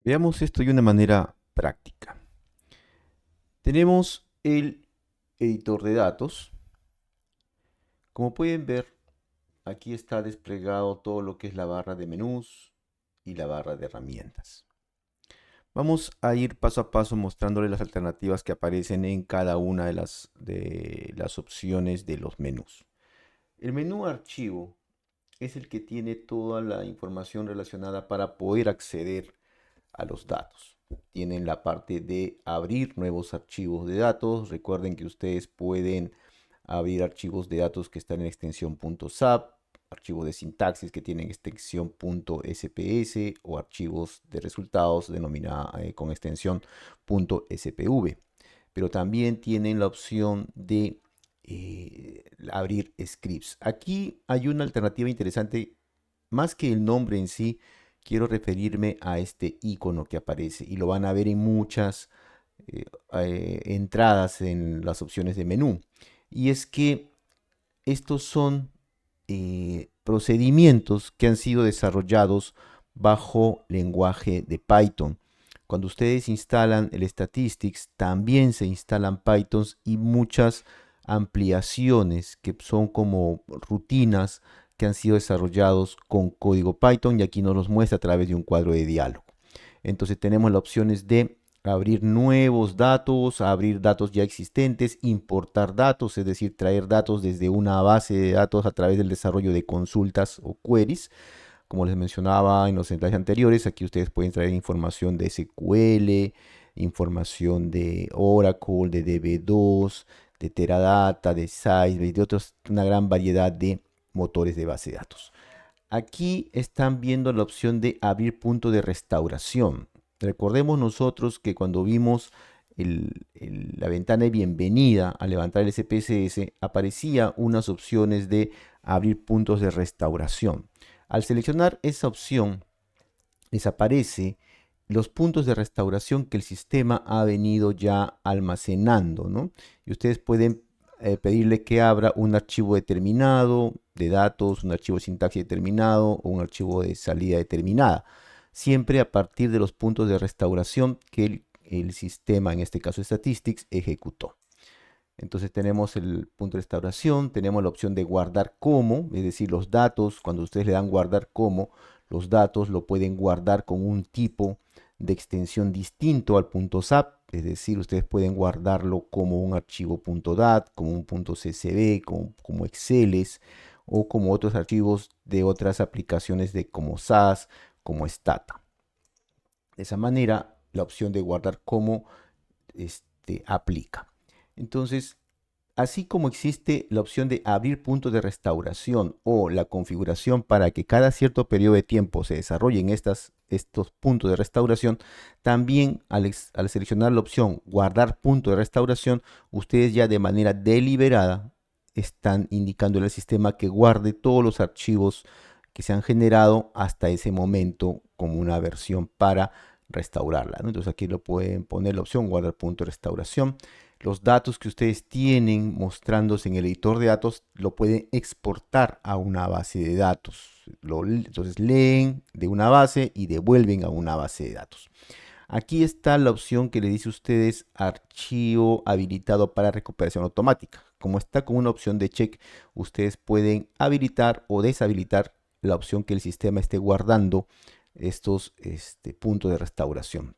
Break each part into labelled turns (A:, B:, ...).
A: Veamos esto de una manera práctica. Tenemos el editor de datos. Como pueden ver, aquí está desplegado todo lo que es la barra de menús y la barra de herramientas. Vamos a ir paso a paso mostrándole las alternativas que aparecen en cada una de las opciones de los menús. El menú archivo es el que tiene toda la información relacionada para poder acceder a los datos. Tienen la parte de abrir nuevos archivos de datos. Recuerden que ustedes pueden abrir archivos de datos que están en extensión .zap, archivos de sintaxis que tienen extensión .sps o archivos de resultados con extensión .spv. Pero también tienen la opción de abrir scripts. Aquí hay una alternativa interesante, más que el nombre en sí. Quiero referirme a este icono que aparece y lo van a ver en muchas entradas en las opciones de menú. Y es que estos son procedimientos que han sido desarrollados bajo lenguaje de Python. Cuando ustedes instalan el Statistics, también se instalan Pythons y muchas ampliaciones que son como rutinas que han sido desarrollados con código Python y aquí nos los muestra a través de un cuadro de diálogo. Entonces tenemos las opciones de abrir nuevos datos, abrir datos ya existentes, importar datos, es decir, traer datos desde una base de datos a través del desarrollo de consultas o queries. Como les mencionaba en los enlaces anteriores, aquí ustedes pueden traer información de SQL, información de Oracle, de DB2, de Teradata, de Sybase, de otros, una gran variedad de motores de base de datos. Aquí están viendo la opción de abrir punto de restauración. Recordemos nosotros que cuando vimos la ventana de bienvenida al levantar el SPSS, aparecía unas opciones de abrir puntos de restauración. Al seleccionar esa opción, les aparece los puntos de restauración que el sistema ha venido ya almacenando, ¿no? Y ustedes pueden pedirle que abra un archivo determinado de datos, un archivo de sintaxis determinado o un archivo de salida determinada, siempre a partir de los puntos de restauración que el sistema, en este caso Statistics, ejecutó. Entonces tenemos el punto de restauración, tenemos la opción de guardar como, es decir, los datos, cuando ustedes le dan guardar como, los datos lo pueden guardar con un tipo de extensión distinto al punto .zap, es decir, ustedes pueden guardarlo como un archivo .dat, como un .csv, como Exceles o como otros archivos de otras aplicaciones como SAS, como Stata. De esa manera, la opción de guardar como aplica. Entonces, así como existe la opción de abrir puntos de restauración o la configuración para que cada cierto periodo de tiempo se desarrollen estos puntos de restauración, también al seleccionar la opción guardar punto de restauración, ustedes ya de manera deliberada están indicándole al sistema que guarde todos los archivos que se han generado hasta ese momento como una versión para restaurarla, ¿no? Entonces aquí lo pueden poner la opción guardar punto de restauración. Los datos que ustedes tienen mostrándose en el editor de datos lo pueden exportar a una base de datos. Entonces leen de una base y devuelven a una base de datos. Aquí está la opción que le dice a ustedes archivo habilitado para recuperación automática. Como está con una opción de check, ustedes pueden habilitar o deshabilitar la opción que el sistema esté guardando estos puntos de restauración.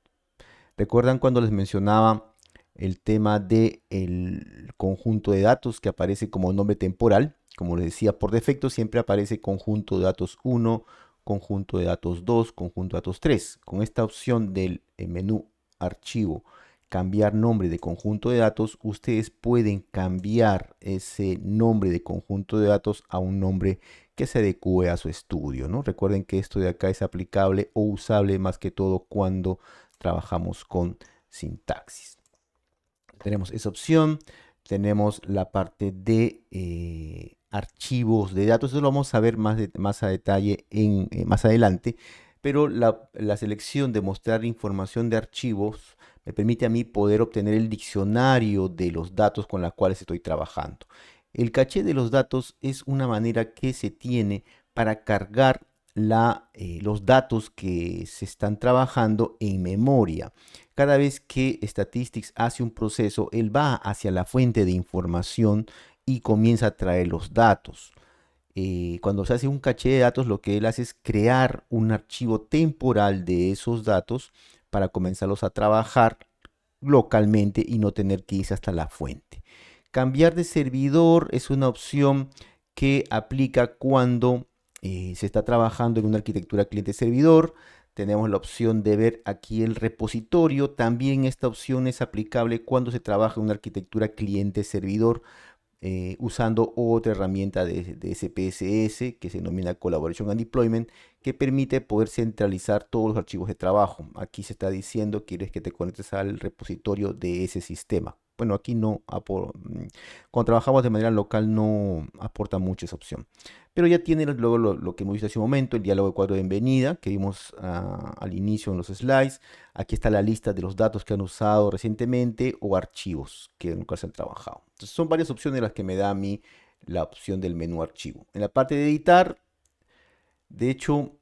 A: ¿Recuerdan cuando les mencionaba el tema del conjunto de datos que aparece como nombre temporal? Como les decía, por defecto siempre aparece conjunto de datos 1, conjunto de datos 2, conjunto de datos 3. Con esta opción del menú archivo, cambiar nombre de conjunto de datos, ustedes pueden cambiar ese nombre de conjunto de datos a un nombre que se adecue a su estudio, ¿no? Recuerden que esto de acá es aplicable o usable más que todo cuando trabajamos con sintaxis. Tenemos esa opción, tenemos la parte de archivos de datos, eso lo vamos a ver más a detalle más adelante, pero la selección de mostrar información de archivos me permite a mí poder obtener el diccionario de los datos con los cuales estoy trabajando. El caché de los datos es una manera que se tiene para cargar los datos que se están trabajando en memoria. Cada vez que Statistics hace un proceso, él va hacia la fuente de información y comienza a traer los datos. Cuando se hace un caché de datos, lo que él hace es crear un archivo temporal de esos datos para comenzarlos a trabajar localmente y no tener que irse hasta la fuente. Cambiar de servidor es una opción que aplica cuando se está trabajando en una arquitectura cliente-servidor. Tenemos la opción de ver aquí el repositorio. También esta opción es aplicable cuando se trabaja en una arquitectura cliente-servidor usando otra herramienta de SPSS que se denomina Collaboration and Deployment, que permite poder centralizar todos los archivos de trabajo. Aquí se está diciendo quieres que te conectes al repositorio de ese sistema. Bueno, aquí no, cuando trabajamos de manera local no aporta mucho esa opción. Pero ya tiene luego lo que hemos visto hace un momento, el diálogo de cuadro de bienvenida que vimos al inicio en los slides. Aquí está la lista de los datos que han usado recientemente o archivos que nunca se han trabajado. Entonces son varias opciones las que me da a mí la opción del menú archivo. En la parte de editar, de hecho,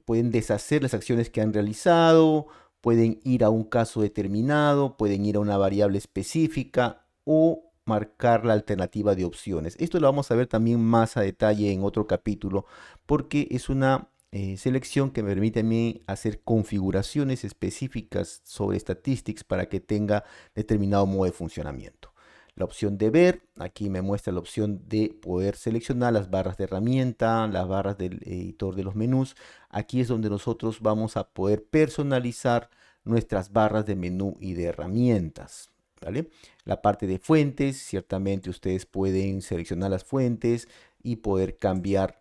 A: pueden deshacer las acciones que han realizado, pueden ir a un caso determinado, pueden ir a una variable específica o marcar la alternativa de opciones. Esto lo vamos a ver también más a detalle en otro capítulo porque es una selección que me permite a mí hacer configuraciones específicas sobre Statistics para que tenga determinado modo de funcionamiento. La opción de ver, aquí me muestra la opción de poder seleccionar las barras de herramienta, las barras del editor de los menús. Aquí es donde nosotros vamos a poder personalizar nuestras barras de menú y de herramientas. ¿Vale? La parte de fuentes, ciertamente ustedes pueden seleccionar las fuentes y poder cambiar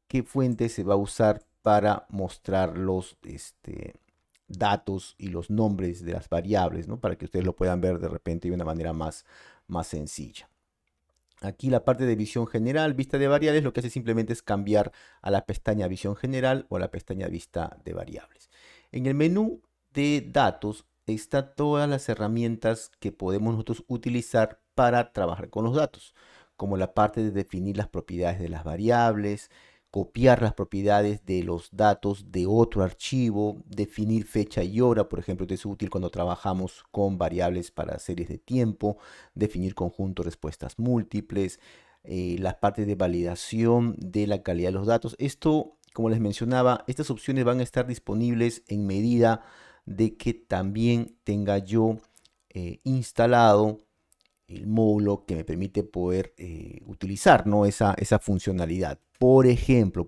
A: qué fuente se va a usar para mostrar los datos y los nombres de las variables, ¿no? Para que ustedes lo puedan ver de repente de una manera más sencilla. Aquí la parte de visión general, vista de variables, lo que hace simplemente es cambiar a la pestaña visión general o a la pestaña vista de variables. En el menú de datos están todas las herramientas que podemos nosotros utilizar para trabajar con los datos, como la parte de definir las propiedades de las variables, copiar las propiedades de los datos de otro archivo, definir fecha y hora, por ejemplo, esto es útil cuando trabajamos con variables para series de tiempo, definir conjuntos respuestas múltiples, la parte de validación de la calidad de los datos. Esto, como les mencionaba, estas opciones van a estar disponibles en medida de que también tenga yo instalado el módulo que me permite poder utilizar, ¿no? esa funcionalidad. Por ejemplo,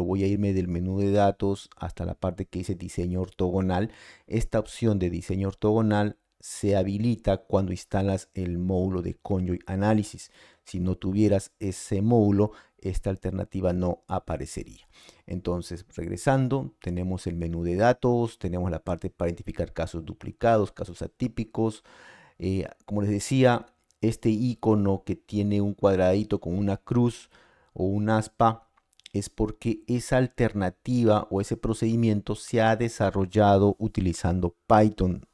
A: voy a irme del menú de datos hasta la parte que dice diseño ortogonal. Esta opción de diseño ortogonal se habilita cuando instalas el módulo de Conjoint Analysis. Si no tuvieras ese módulo, esta alternativa no aparecería. Entonces, regresando, tenemos el menú de datos, tenemos la parte para identificar casos duplicados, casos atípicos. Como les decía, este icono que tiene un cuadradito con una cruz o un aspa es porque esa alternativa o ese procedimiento se ha desarrollado utilizando Python.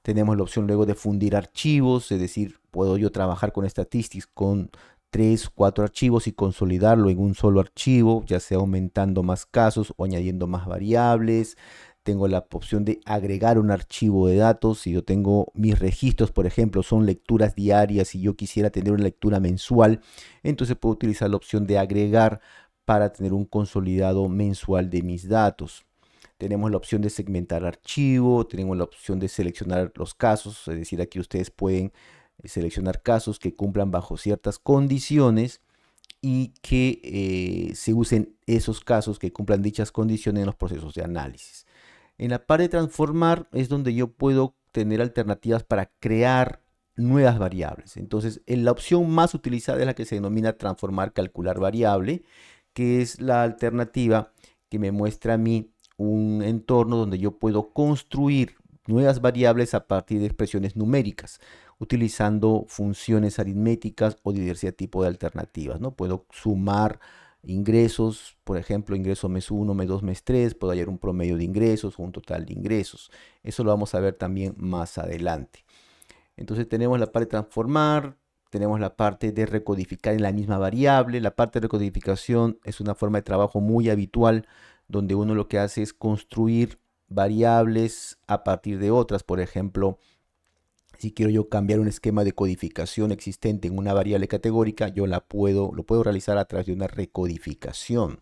A: Tenemos la opción luego de fundir archivos, es decir, puedo yo trabajar con Statistics con 3, 4 archivos y consolidarlo en un solo archivo, ya sea aumentando más casos o añadiendo más variables. Tengo la opción de agregar un archivo de datos. Si yo tengo mis registros, por ejemplo, son lecturas diarias y yo quisiera tener una lectura mensual, entonces puedo utilizar la opción de agregar para tener un consolidado mensual de mis datos. Tenemos la opción de segmentar archivo, tenemos la opción de seleccionar los casos, es decir, aquí ustedes pueden seleccionar casos que cumplan bajo ciertas condiciones y que se usen esos casos que cumplan dichas condiciones en los procesos de análisis. En la parte de transformar es donde yo puedo tener alternativas para crear nuevas variables. Entonces, la opción más utilizada es la que se denomina transformar, calcular variable, que es la alternativa que me muestra a mí un entorno donde yo puedo construir nuevas variables a partir de expresiones numéricas, utilizando funciones aritméticas o diversidad de tipo de alternativas, ¿no? Puedo sumar ingresos, por ejemplo, ingreso mes 1, mes 2, mes 3, puedo hallar un promedio de ingresos o un total de ingresos. Eso lo vamos a ver también más adelante. Entonces tenemos la parte de transformar, tenemos la parte de recodificar en la misma variable. La parte de recodificación es una forma de trabajo muy habitual donde uno lo que hace es construir variables a partir de otras. Por ejemplo, si quiero yo cambiar un esquema de codificación existente en una variable categórica, lo puedo realizar a través de una recodificación.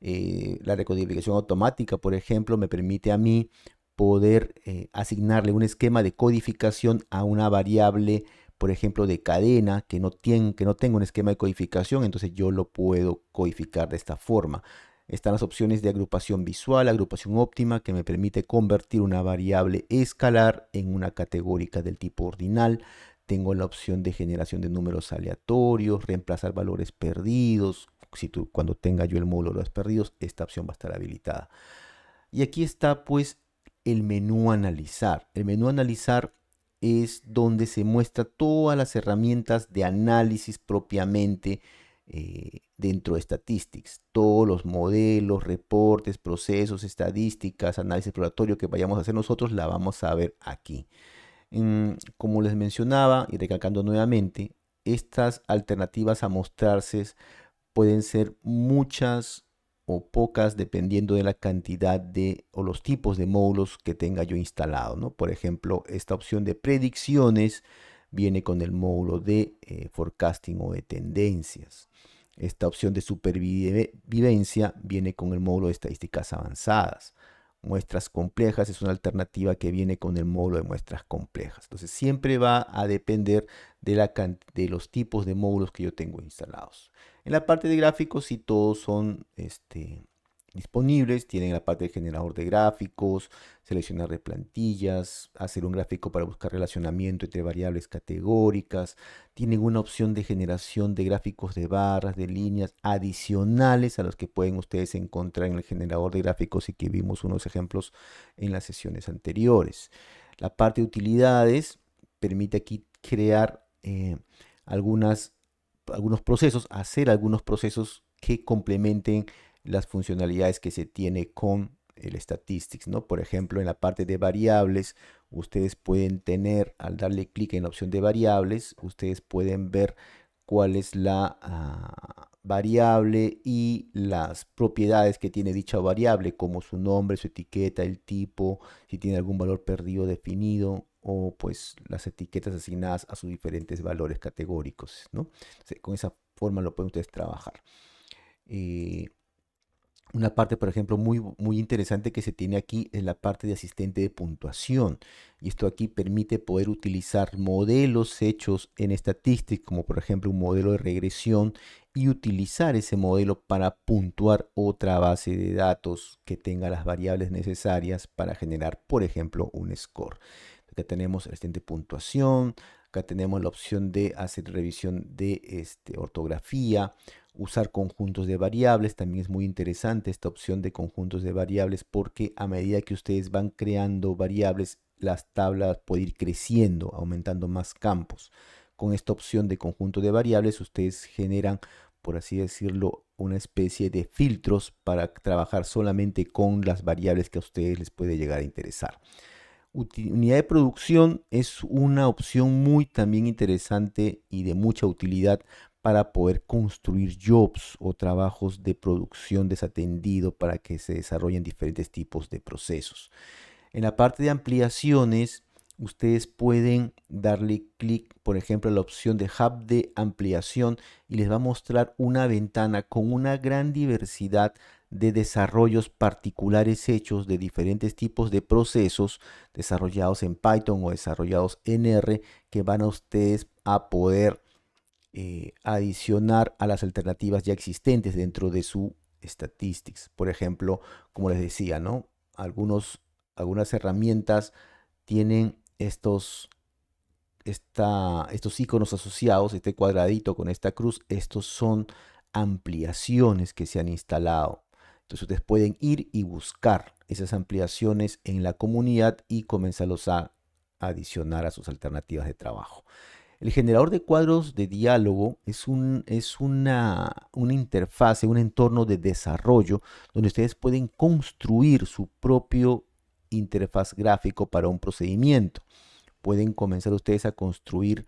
A: La recodificación automática, por ejemplo, me permite a mí poder asignarle un esquema de codificación a una variable, por ejemplo, de cadena que no tenga un esquema de codificación, entonces yo lo puedo codificar de esta forma. Están las opciones de agrupación visual, agrupación óptima, que me permite convertir una variable escalar en una categórica del tipo ordinal. Tengo la opción de generación de números aleatorios, reemplazar valores perdidos. Cuando tenga yo el módulo de los perdidos, esta opción va a estar habilitada. Y aquí está pues el menú analizar. El menú analizar es donde se muestra todas las herramientas de análisis propiamente dentro de Statistics. Todos los modelos, reportes, procesos, estadísticas, análisis exploratorio que vayamos a hacer nosotros, la vamos a ver aquí. Como les mencionaba y recalcando nuevamente, estas alternativas a mostrarse pueden ser muchas o pocas dependiendo de la cantidad o los tipos de módulos que tenga yo instalado, ¿no? Por ejemplo, esta opción de predicciones viene con el módulo de forecasting o de tendencias. Esta opción de supervivencia viene con el módulo de estadísticas avanzadas. Muestras complejas es una alternativa que viene con el módulo de muestras complejas. Entonces siempre va a depender de los tipos de módulos que yo tengo instalados. En la parte de gráficos, sí, todos son disponibles. Tienen la parte de generador de gráficos, seleccionar de plantillas, hacer un gráfico para buscar relacionamiento entre variables categóricas. Tienen una opción de generación de gráficos de barras, de líneas adicionales a los que pueden ustedes encontrar en el generador de gráficos y que vimos unos ejemplos en las sesiones anteriores. La parte de utilidades permite aquí crear algunos procesos, hacer algunos procesos que complementen las funcionalidades que se tiene con el Statistics, ¿no? Por ejemplo, en la parte de variables, ustedes pueden tener, al darle clic en la opción de variables, ustedes pueden ver cuál es la variable y las propiedades que tiene dicha variable, como su nombre, su etiqueta, el tipo, si tiene algún valor perdido definido, o pues las etiquetas asignadas a sus diferentes valores categóricos, ¿no? Entonces, con esa forma lo pueden ustedes trabajar. Una parte, por ejemplo, muy interesante que se tiene aquí es la parte de asistente de puntuación. Y esto aquí permite poder utilizar modelos hechos en Statistics, como por ejemplo un modelo de regresión, y utilizar ese modelo para puntuar otra base de datos que tenga las variables necesarias para generar, por ejemplo, un score. Acá tenemos el asistente de puntuación. Acá tenemos la opción de hacer revisión de ortografía, usar conjuntos de variables. También es muy interesante esta opción de conjuntos de variables porque a medida que ustedes van creando variables, las tablas pueden ir creciendo, aumentando más campos. Con esta opción de conjunto de variables, ustedes generan, por así decirlo, una especie de filtros para trabajar solamente con las variables que a ustedes les puede llegar a interesar. Unidad de producción es una opción muy también interesante y de mucha utilidad para poder construir jobs o trabajos de producción desatendido para que se desarrollen diferentes tipos de procesos. En la parte de ampliaciones, ustedes pueden darle clic, por ejemplo, a la opción de Hub de ampliación y les va a mostrar una ventana con una gran diversidad de desarrollos particulares hechos de diferentes tipos de procesos desarrollados en Python o desarrollados en R que van a ustedes a poder adicionar a las alternativas ya existentes dentro de su Statistics. Por ejemplo, como les decía, ¿no? Algunas herramientas tienen estos iconos asociados, este cuadradito con esta cruz. Estos son ampliaciones que se han instalado. Entonces ustedes pueden ir y buscar esas ampliaciones en la comunidad y comenzarlos a adicionar a sus alternativas de trabajo. El generador de cuadros de diálogo es una interfase, un entorno de desarrollo donde ustedes pueden construir su propio interfaz gráfico para un procedimiento. Pueden comenzar ustedes a construir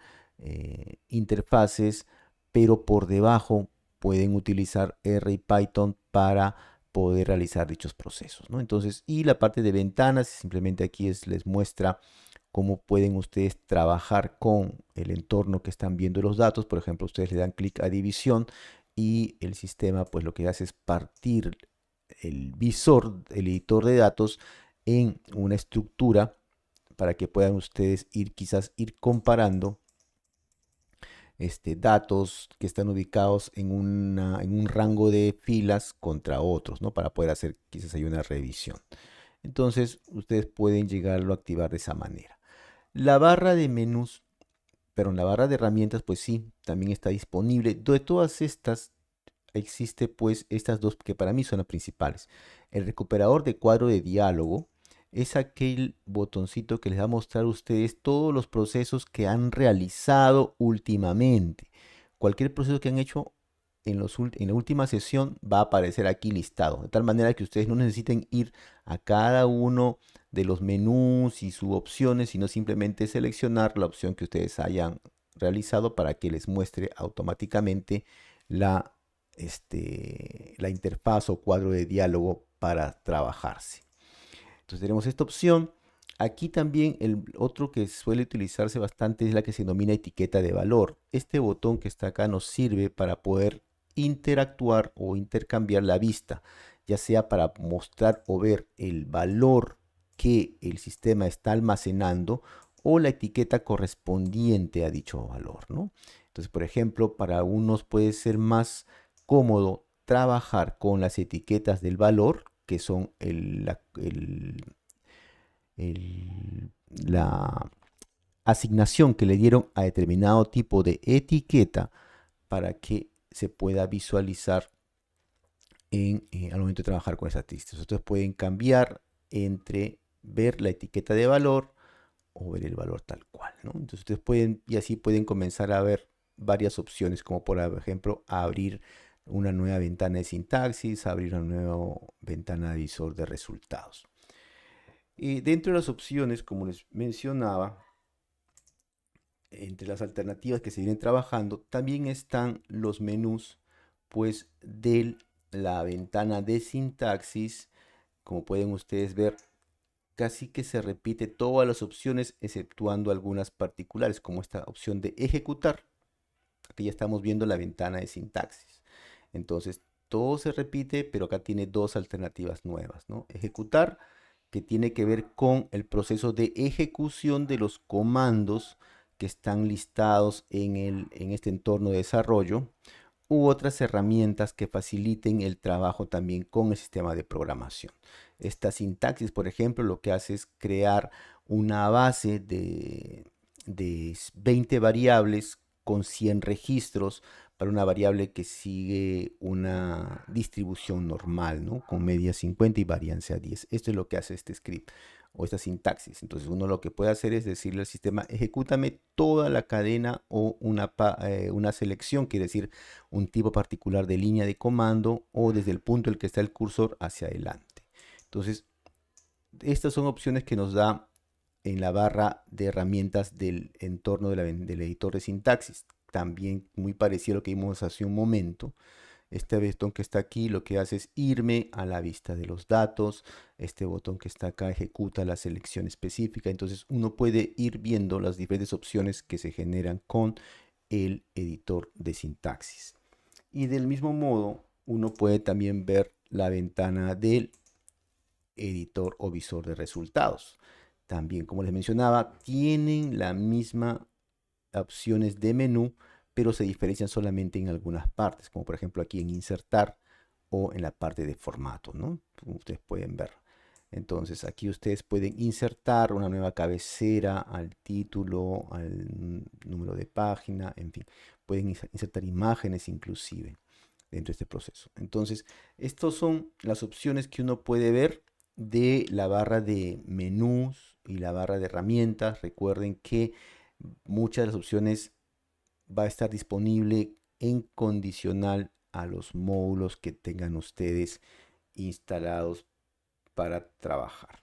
A: interfaces, pero por debajo pueden utilizar R y Python para poder realizar dichos procesos, ¿no? Entonces, y la parte de ventanas, simplemente aquí les muestra cómo pueden ustedes trabajar con el entorno que están viendo los datos. Por ejemplo, ustedes le dan clic a división y el sistema pues lo que hace es partir el visor, el editor de datos en una estructura para que puedan ustedes quizás ir comparando datos que están ubicados en un rango de filas contra otros, ¿no? Para poder hacer quizás hay una revisión. Entonces, ustedes pueden llegarlo a activar de esa manera. La barra de menús, pero en la barra de herramientas, pues sí, también está disponible. De todas estas, existe pues estas dos que para mí son las principales. El recuperador de cuadro de diálogo es aquel botoncito que les va a mostrar a ustedes todos los procesos que han realizado últimamente. Cualquier proceso que han hecho en la última sesión va a aparecer aquí listado, de tal manera que ustedes no necesiten ir a cada uno de los menús y sus opciones, sino simplemente seleccionar la opción que ustedes hayan realizado para que les muestre automáticamente la, la interfaz o cuadro de diálogo para trabajarse. Entonces tenemos esta opción. Aquí también el otro que suele utilizarse bastante es la que se denomina etiqueta de valor. Este botón que está acá nos sirve para poder interactuar o intercambiar la vista, ya sea para mostrar o ver el valor que el sistema está almacenando o la etiqueta correspondiente a dicho valor, ¿no? Entonces, por ejemplo, para unos puede ser más cómodo trabajar con las etiquetas del valor, que son la asignación que le dieron a determinado tipo de etiqueta para que se pueda visualizar al momento de trabajar con estadísticas. Ustedes pueden cambiar entre ver la etiqueta de valor o ver el valor tal cual, ¿no? Entonces ustedes pueden, y así pueden comenzar a ver varias opciones, como por ejemplo abrir una nueva ventana de sintaxis, abrir una nueva ventana de visor de resultados. Y dentro de las opciones, como les mencionaba, entre las alternativas que se vienen trabajando, también están los menús, pues, de la ventana de sintaxis. Como pueden ustedes ver, casi que se repite todas las opciones, exceptuando algunas particulares, como esta opción de ejecutar. Aquí ya estamos viendo la ventana de sintaxis. Entonces, todo se repite, pero acá tiene dos alternativas nuevas, ¿no? Ejecutar, que tiene que ver con el proceso de ejecución de los comandos que están listados en este entorno de desarrollo, u otras herramientas que faciliten el trabajo también con el sistema de programación. Esta sintaxis, por ejemplo, lo que hace es crear una base de 20 variables con 100 registros para una variable que sigue una distribución normal, ¿no? Con media 50 y varianza 10. Esto es lo que hace este script o esta sintaxis. Entonces uno lo que puede hacer es decirle al sistema, ejecútame toda la cadena o una selección, quiere decir un tipo particular de línea de comando o desde el punto en el que está el cursor hacia adelante. Entonces, estas son opciones que nos da en la barra de herramientas del entorno del editor de sintaxis. También muy parecido a lo que vimos hace un momento. Este botón que está aquí lo que hace es irme a la vista de los datos. Este botón que está acá ejecuta la selección específica. Entonces uno puede ir viendo las diferentes opciones que se generan con el editor de sintaxis. Y del mismo modo, uno puede también ver la ventana del editor o visor de resultados. También, como les mencionaba, tienen la misma opciones de menú, pero se diferencian solamente en algunas partes, como por ejemplo aquí en insertar o en la parte de formato, ¿no? Como ustedes pueden ver. Entonces aquí ustedes pueden insertar una nueva cabecera al título, al número de página, en fin, pueden insertar imágenes inclusive dentro de este proceso. Entonces, estas son las opciones que uno puede ver de la barra de menús y la barra de herramientas. Recuerden que muchas de las opciones va a estar disponible en condicional a los módulos que tengan ustedes instalados para trabajar.